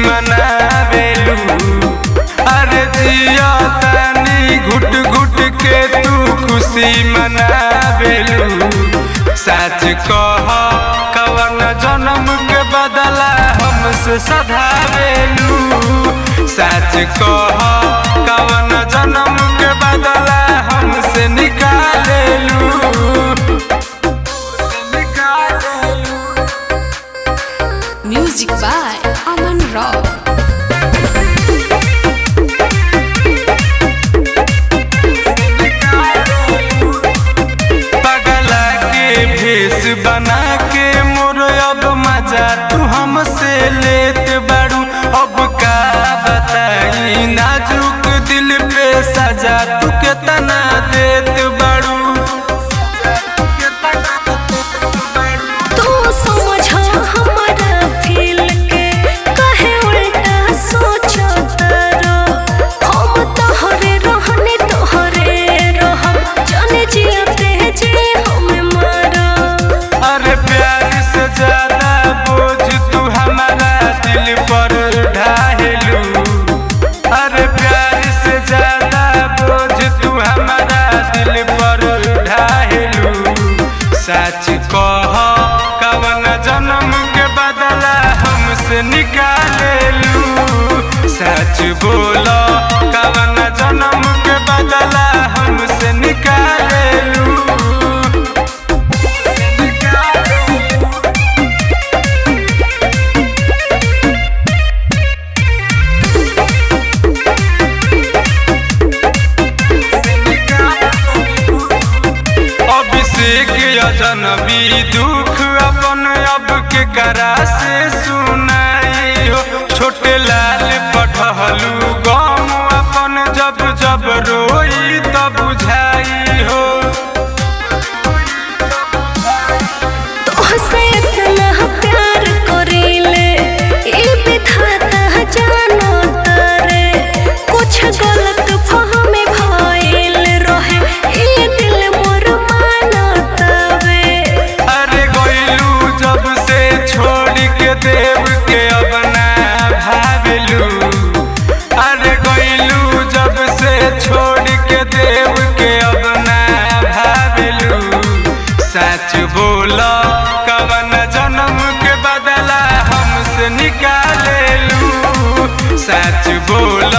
मनावेलू। अरे जिया तानी घुट घुट के तू खुशी मनावेलू। सच कह कवन जन्म के बदला हमसे सधावेलू। सच कह कवन जन्म के बदला हमसे निकालेलू। Music by Aman Rao. पगला के भेष बना के मोर अब मजा तू हमसे लेत बारू। अब का बताई नाजुक दिल पे सजा तू केतना देत बारू। सच कह कवन जन्म के बदला हमसे निकालेलू। सच बोल कवन जन्म के बदला हमसे निकालेलू। जनबी दुख अपन अब के करा से सुनाई हो। छोटे लाल पढ़लू गम अपन जब जब रोई तब बुझाई हो। तोहसे इतना प्यार करीले ई विधाता जानो तारे। कुछ गलत फहमी भइल रहे ई दिल मोर मानतावे। जब से छोड़ के देव के अब ना भावेलू। अरे गइलू जब से छोड़ के देव के अब ना भावेलू। सच बोल कवन जन्म के बदला हमसे निकालेलू। सच बोल